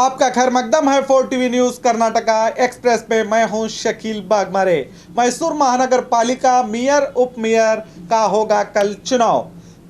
आपका खैर मकदम है 4 टीवी न्यूज कर्नाटका एक्सप्रेस पे। मैं हूं शकील बागमारे। मैसूर महानगर पालिका मेयर उप मेयर का होगा कल चुनाव।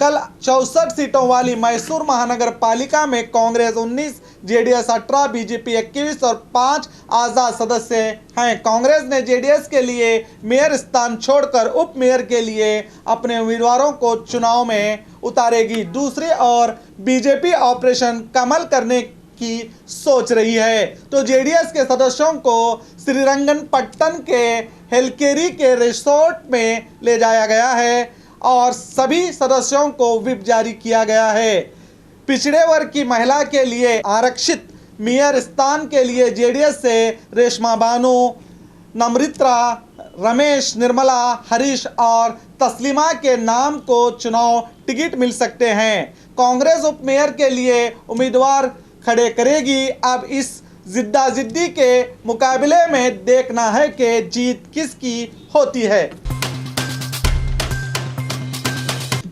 कल 64 सीटों वाली मैसूर महानगर पालिका में कांग्रेस 19, जेडीएस 18, बीजेपी 21 और 5 आजाद सदस्य हैं। कांग्रेस ने जेडीएस के लिए मेयर स्थान छोड़कर उप मेयर के लिए अपने उम्मीदवारों को चुनाव में उतारेगी। दूसरी ओर बीजेपी ऑपरेशन कमल करने की सोच रही है, तो जेडीएस के सदस्यों को श्रीरंगपट्टनम के हेलकेरी के रिसोर्ट में ले जाया गया है और सभी सदस्यों को व्हिप जारी किया गया है। पिछड़े वर्ग की महिला के लिए आरक्षित मेयर स्थान के लिए जेडीएस से रेशमा बानो, नम्रता, रमेश, निर्मला, हरीश और तस्लीमा के नाम को चुनाव टिकट मिल सकते हैं। कांग्रेस उप मेयर के लिए उम्मीदवार खड़े करेगी। अब इस जिद्दी के मुकाबले में देखना है कि जीत किसकी होती है।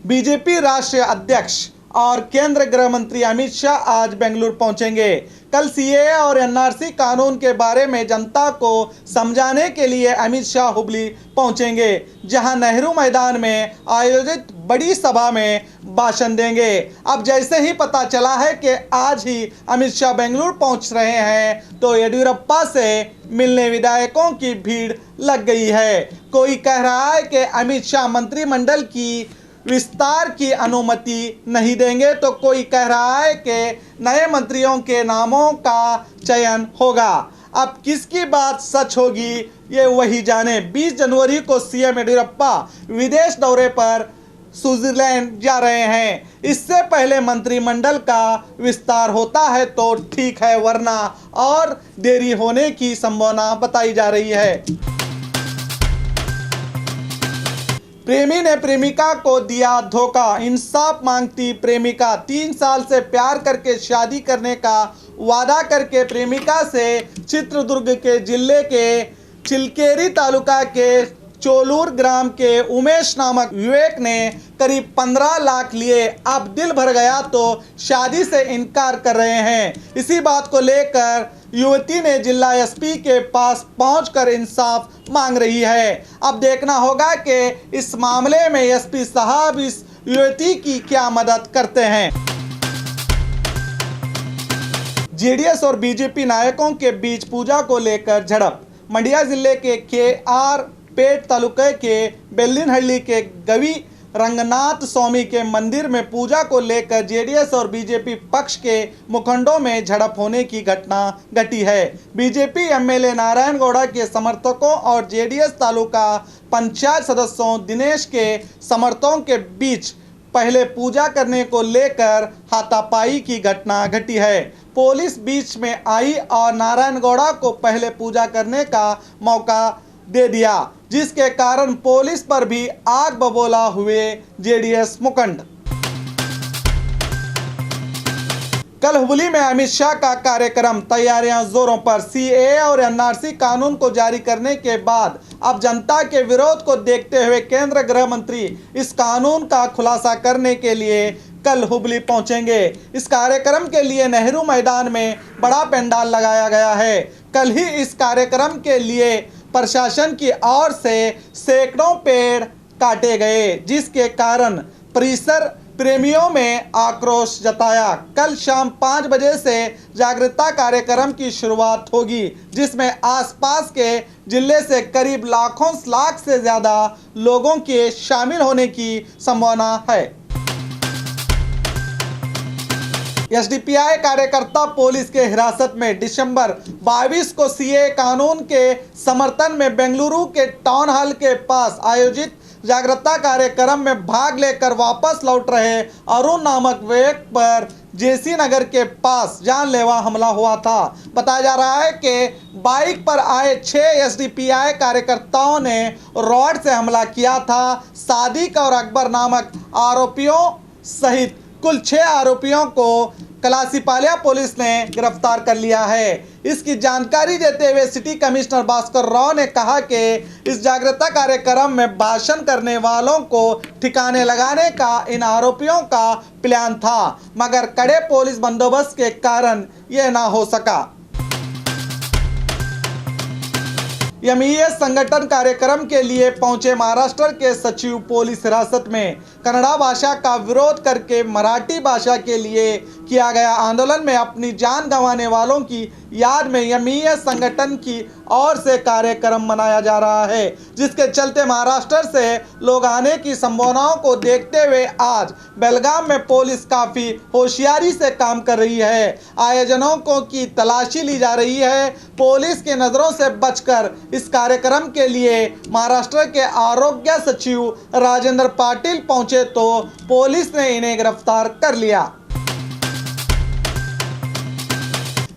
बीजेपी राष्ट्रीय अध्यक्ष और केंद्रीय गृह मंत्री अमित शाह आज बेंगलुरु पहुंचेंगे। कल सीएए और एनआरसी कानून के बारे में जनता को समझाने के लिए अमित शाह हुबली पहुंचेंगे, जहां नेहरू मैदान में आयोजित बड़ी सभा में भाषण देंगे। अब जैसे ही पता चला है कि आज ही अमित शाह बेंगलुरु पहुंच रहे हैं, तो येदियुरप्पा से मिलने विधायकों की भीड़ लग गई है। कोई कह रहा है कि अमित शाह मंत्रिमंडल की विस्तार की अनुमति नहीं देंगे, तो कोई कह रहा है कि नए मंत्रियों के नामों का चयन होगा। अब किसकी बात सच होगी ये वही जाने। 20 जनवरी को सीएम येदियुरप्पा विदेश दौरे पर स्विट्जरलैंड जा रहे हैं। इससे पहले मंत्रिमंडल का विस्तार होता है तो ठीक है, वरना और देरी होने की संभावना बताई जा रही है। प्रेमी ने प्रेमिका को दिया धोखा, इंसाफ मांगती प्रेमिका। 3 साल से प्यार करके शादी करने का वादा करके प्रेमिका से चित्रदुर्ग के जिले के चिलकेरी तालुका के चोलूर ग्राम के उमेश नामक विवेक ने करीब 15 लाख लिए। अब दिल भर गया तो शादी से इनकार कर रहे हैं। इसी बात को लेकर युवती ने जिला एसपी के पास पहुंचकर इंसाफ मांग रही है। अब देखना होगा कि इस मामले में एसपी साहब इस युवती की क्या मदद करते हैं। जेडीएस और बीजेपी नायकों के बीच पूजा को लेकर झड़प। मंड्या जिले के केआर पेट तालुके के बेल्लिनहल्ली के गवी रंगनाथ स्वामी के मंदिर में पूजा को लेकर जेडीएस और बीजेपी पक्ष के मुखंडों में झड़प होने की घटना घटी है। बीजेपी एमएलए नारायण गौड़ा के समर्थकों और जेडीएस तालुका पंचायत सदस्यों दिनेश के समर्थकों के बीच पहले पूजा करने को लेकर हाथापाई की घटना घटी है। पुलिस बीच में आई और नारायण गौड़ा को पहले पूजा करने का मौका दे दिया, जिसके कारण पुलिस पर भी आग बबूला हुए जेडीएस मुखंड। कल हुबली में अमित शाह का कार्यक्रम, तैयारियां जोरों पर। सीएए और एनआरसी कानून को जारी करने के बाद अब जनता के विरोध को देखते हुए केंद्रीय गृह मंत्री इस कानून का खुलासा करने के लिए कल हुबली पहुंचेंगे। इस कार्यक्रम के लिए नेहरू मैदान में बड़ा पंडाल लगाया गया है। कल ही इस कार्यक्रम के लिए प्रशासन की ओर से सैकड़ों पेड़ काटे गए, जिसके कारण परिसर प्रेमियों में आक्रोश जताया। कल शाम 5 बजे से जागरूकता कार्यक्रम की शुरुआत होगी, जिसमें आसपास के जिले से करीब लाख से ज़्यादा लोगों के शामिल होने की संभावना है। एसडीपीआई कार्यकर्ता पुलिस के हिरासत में। दिसंबर 22 को सीएए कानून के समर्थन में बेंगलुरु के टाउन हॉल के पास आयोजित जागरूकता कार्यक्रम में भाग लेकर वापस लौट रहे अरुण नामक व्यक्ति पर जेसी नगर के पास जानलेवा हमला हुआ था। बताया जा रहा है कि बाइक पर आए 6 एसडीपीआई कार्यकर्ताओं ने रॉड से हमला किया था। सादिक और अकबर नामक आरोपियों सहित कुल 6 आरोपियों को कलासीपाल्या पुलिस ने गिरफ्तार कर लिया है। इसकी जानकारी देते हुए सिटी कमिश्नर भास्कर राव ने कहा कि इस जागरूकता कार्यक्रम में भाषण करने वालों को ठिकाने लगाने का इन आरोपियों का प्लान था, मगर कड़े पुलिस बंदोबस्त के कारण यह ना हो सका। एमईएस संगठन कार्यक्रम के लिए पहुंचे महाराष्ट्र के सचिव पुलिस हिरासत में। कन्नड़ा भाषा का विरोध करके मराठी भाषा के लिए किया गया आंदोलन में अपनी जान गंवाने वालों की याद में एमईएस संगठन की ओर से कार्यक्रम मनाया जा रहा है, जिसके चलते महाराष्ट्र से लोग आने की संभावनाओं को देखते हुए आज बेलगाम में पुलिस काफी होशियारी से काम कर रही है। आयोजनों को की तलाशी ली जा रही है। पुलिस की नजरों से बचकर इस कार्यक्रम के लिए महाराष्ट्र के आरोग्य सचिव राजेंद्र पाटिल पहुंचे तो पुलिस ने इन्हें गिरफ्तार कर लिया।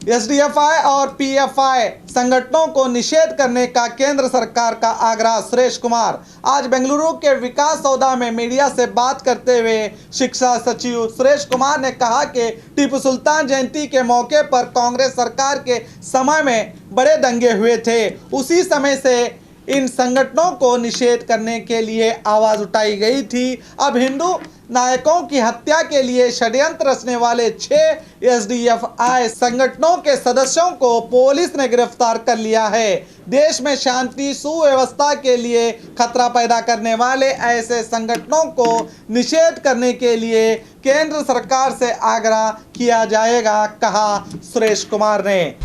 एसडीएफआई और पीएफआई संगठनों को निषेध करने का केंद्र सरकार का आग्रह। सुरेश कुमार आज बेंगलुरु के विकास सौदा में मीडिया से बात करते हुए शिक्षा सचिव सुरेश कुमार ने कहा कि टीपू सुल्तान जयंती के मौके पर कांग्रेस सरकार के समय में बड़े दंगे हुए थे। उसी समय से इन संगठनों को निषेध करने के लिए आवाज उठाई गई थी। अब हिंदू नायकों की हत्या के लिए षड्यंत्र रचने वाले 6 एसडीएफआई संगठनों के सदस्यों को पुलिस ने गिरफ्तार कर लिया है। देश में शांति सुव्यवस्था के लिए खतरा पैदा करने वाले ऐसे संगठनों को निषेध करने के लिए केंद्र सरकार से आग्रह किया जाएगा, कहा सुरेश कुमार ने।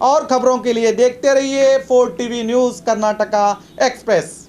और खबरों के लिए देखते रहिए 4 टीवी न्यूज़ कर्नाटका एक्सप्रेस।